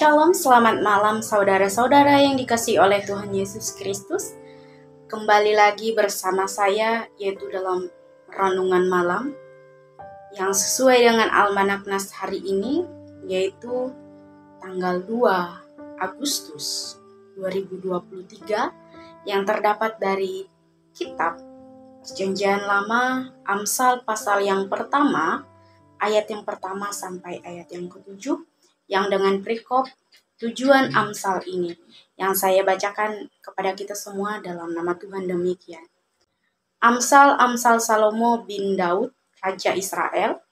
Shalom, selamat malam saudara-saudara yang dikasihi oleh Tuhan Yesus Kristus. Kembali lagi bersama saya, yaitu dalam renungan malam yang sesuai dengan Almanak Nas hari ini, yaitu tanggal 2 Agustus 2023, yang terdapat dari kitab Perjanjian Lama, Amsal pasal yang pertama, ayat yang pertama sampai ayat yang ke-7, yang dengan perikop tujuan Amsal ini yang saya bacakan kepada kita semua dalam nama Tuhan demikian. Amsal Salomo bin Daud, Raja Israel,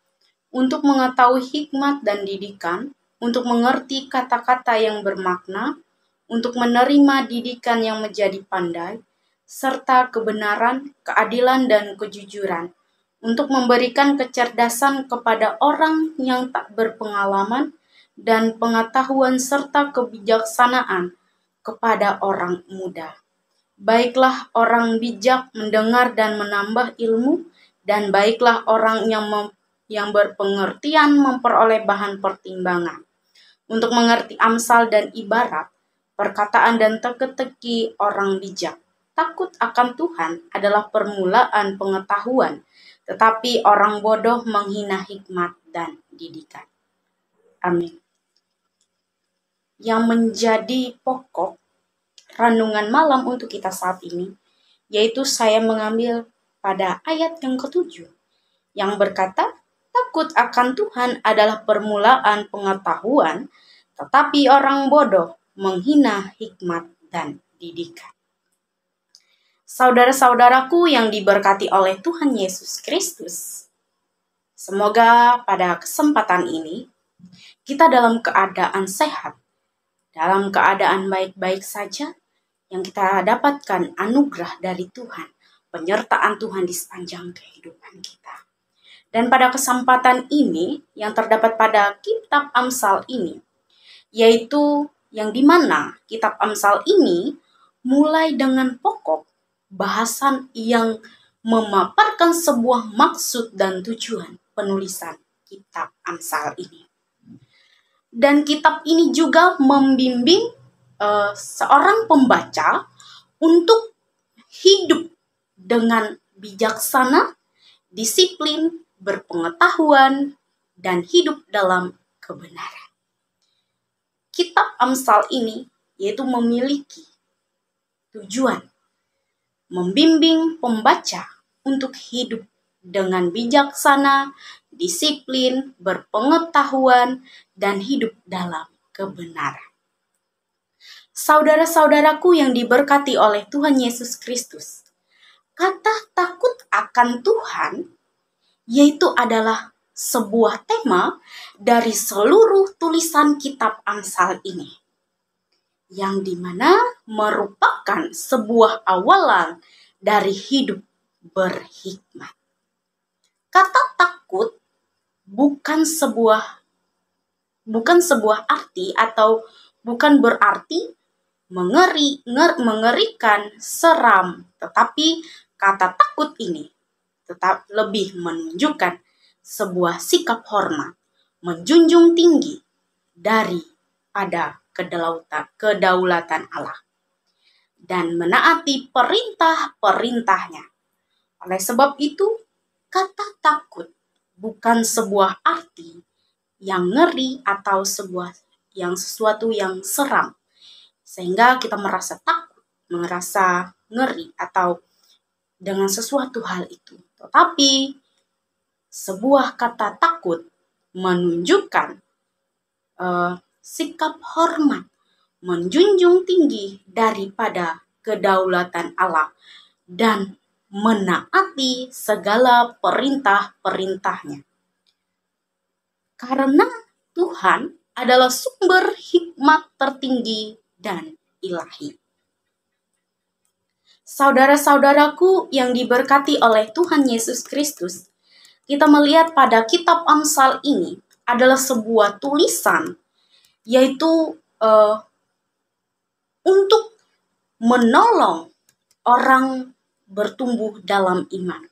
untuk mengetahui hikmat dan didikan, untuk mengerti kata-kata yang bermakna, untuk menerima didikan yang menjadi pandai, serta kebenaran, keadilan, dan kejujuran, untuk memberikan kecerdasan kepada orang yang tak berpengalaman, dan pengetahuan serta kebijaksanaan kepada orang muda. Baiklah orang bijak mendengar dan menambah ilmu, dan baiklah orang yang berpengertian memperoleh bahan pertimbangan. Untuk mengerti amsal dan ibarat, perkataan dan teka-teki orang bijak. Takut akan Tuhan adalah permulaan pengetahuan, tetapi orang bodoh menghina hikmat dan didikan. Amin. Yang menjadi pokok renungan malam untuk kita saat ini, yaitu saya mengambil pada ayat yang ke-7, yang berkata, takut akan Tuhan adalah permulaan pengetahuan, tetapi orang bodoh menghina hikmat dan didikan. Saudara-saudaraku yang diberkati oleh Tuhan Yesus Kristus, semoga pada kesempatan ini kita dalam keadaan sehat, dalam keadaan baik-baik saja, yang kita dapatkan anugerah dari Tuhan, penyertaan Tuhan di sepanjang kehidupan kita. Dan pada kesempatan ini, yang terdapat pada kitab Amsal ini, yaitu yang dimana kitab Amsal ini mulai dengan pokok bahasan yang memaparkan sebuah maksud dan tujuan penulisan kitab Amsal ini. Dan kitab ini juga membimbing seorang pembaca untuk hidup dengan bijaksana, disiplin, berpengetahuan, dan hidup dalam kebenaran. Kitab Amsal ini yaitu memiliki tujuan membimbing pembaca untuk hidup dengan bijaksana, disiplin, berpengetahuan, dan hidup dalam kebenaran. Saudara-saudaraku yang diberkati oleh Tuhan Yesus Kristus, kata takut akan Tuhan yaitu adalah sebuah tema dari seluruh tulisan kitab Amsal ini, yang dimana merupakan sebuah awalan dari hidup berhikmat. Kata takut bukan sebuah arti atau bukan berarti mengerikan, seram, tetapi kata takut ini tetap lebih menunjukkan sebuah sikap hormat, menjunjung tinggi daripada kedaulatan Allah, dan menaati perintah-perintahnya. Oleh sebab itu, kata takut bukan sebuah arti yang ngeri atau sesuatu yang seram, sehingga kita merasa takut, merasa ngeri atau dengan sesuatu hal itu. Tetapi sebuah kata takut menunjukkan sikap hormat, menjunjung tinggi daripada kedaulatan Allah, dan menaati segala perintah-perintahnya. Karena Tuhan adalah sumber hikmat tertinggi dan ilahi. Saudara-saudaraku yang diberkati oleh Tuhan Yesus Kristus, kita melihat pada kitab Amsal ini adalah sebuah tulisan, yaitu untuk menolong orang bertumbuh dalam iman,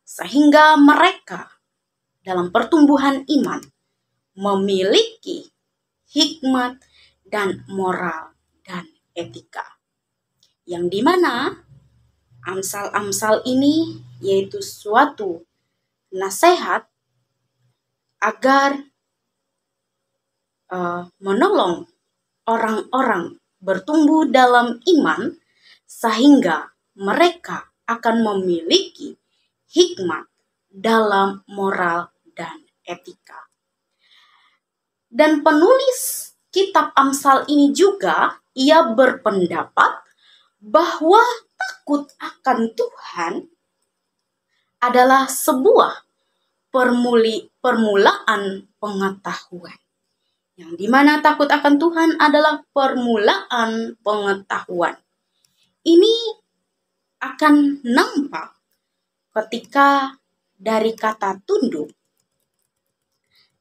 sehingga mereka dalam pertumbuhan iman memiliki hikmat, dan moral dan etika. Yang dimana Amsal-Amsal ini yaitu suatu nasihat agar menolong orang-orang bertumbuh dalam iman sehingga mereka akan memiliki hikmat dalam moral dan etika. Dan penulis kitab Amsal ini juga ia berpendapat bahwa takut akan Tuhan adalah sebuah permulaan pengetahuan. Yang dimana takut akan Tuhan adalah permulaan pengetahuan. Ini akan nampak ketika dari kata tunduk.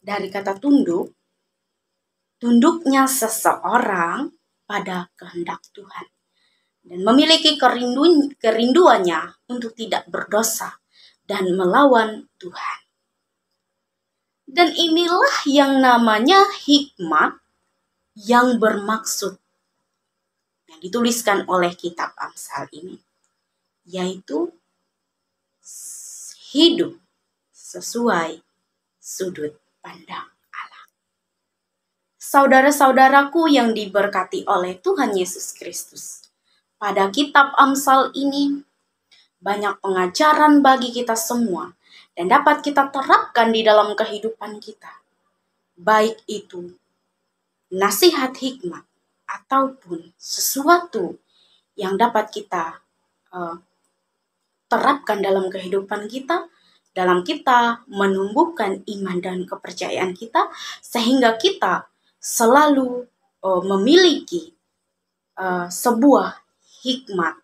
Dari kata tunduk, tunduknya seseorang pada kehendak Tuhan. Dan memiliki kerinduannya untuk tidak berdosa dan melawan Tuhan. Dan inilah yang namanya hikmat yang bermaksud yang dituliskan oleh kitab Amsal ini, yaitu hidup sesuai sudut pandang Allah. Saudara-saudaraku yang diberkati oleh Tuhan Yesus Kristus, pada kitab Amsal ini banyak pengajaran bagi kita semua dan dapat kita terapkan di dalam kehidupan kita. Baik itu nasihat hikmat ataupun sesuatu yang dapat kita terapkan dalam kehidupan kita, dalam kita menumbuhkan iman dan kepercayaan kita, sehingga kita selalu memiliki sebuah hikmat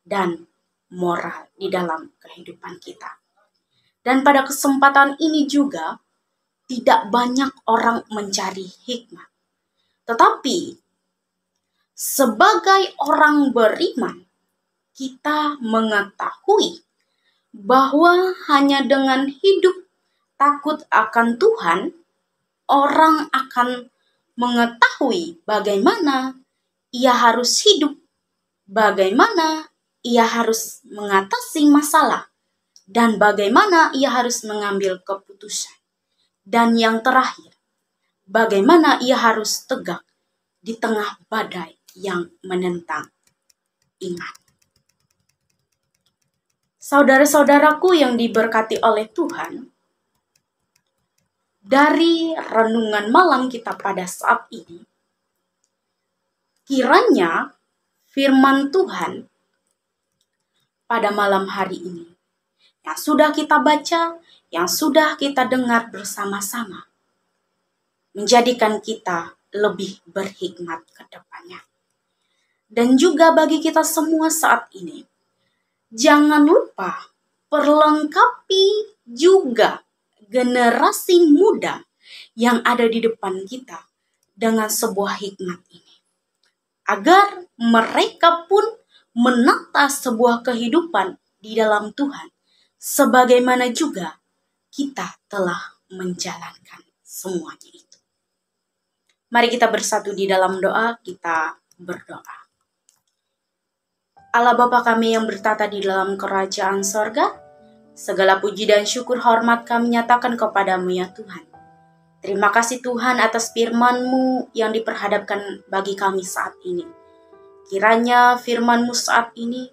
dan moral di dalam kehidupan kita. Dan pada kesempatan ini juga tidak banyak orang mencari hikmat. Tetapi sebagai orang beriman, kita mengetahui bahwa hanya dengan hidup takut akan Tuhan, orang akan mengetahui bagaimana ia harus hidup, bagaimana ia harus mengatasi masalah, dan bagaimana ia harus mengambil keputusan. Dan yang terakhir, bagaimana ia harus tegak di tengah badai yang menentang iman. Saudara-saudaraku yang diberkati oleh Tuhan, dari renungan malam kita pada saat ini, kiranya firman Tuhan pada malam hari ini yang sudah kita baca, yang sudah kita dengar bersama-sama, menjadikan kita lebih berhikmat ke depannya. Dan juga bagi kita semua saat ini, jangan lupa perlengkapi juga generasi muda yang ada di depan kita dengan sebuah hikmat ini. Agar mereka pun menata sebuah kehidupan di dalam Tuhan, sebagaimana juga kita telah menjalankan semuanya itu. Mari kita bersatu di dalam doa, kita berdoa. Allah Bapa kami yang bertata di dalam kerajaan sorga, segala puji dan syukur hormat kami nyatakan kepadamu ya Tuhan. Terima kasih Tuhan atas firman-Mu yang diperhadapkan bagi kami saat ini. Kiranya firman-Mu saat ini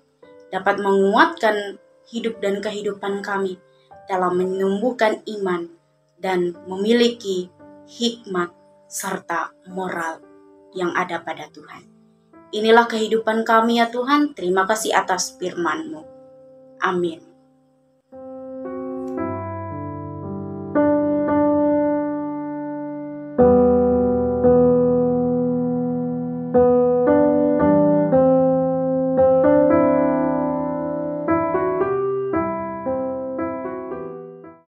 dapat menguatkan hidup dan kehidupan kami dalam menumbuhkan iman dan memiliki hikmat serta moral yang ada pada Tuhan. Inilah kehidupan kami ya Tuhan, terima kasih atas firman-Mu. Amin.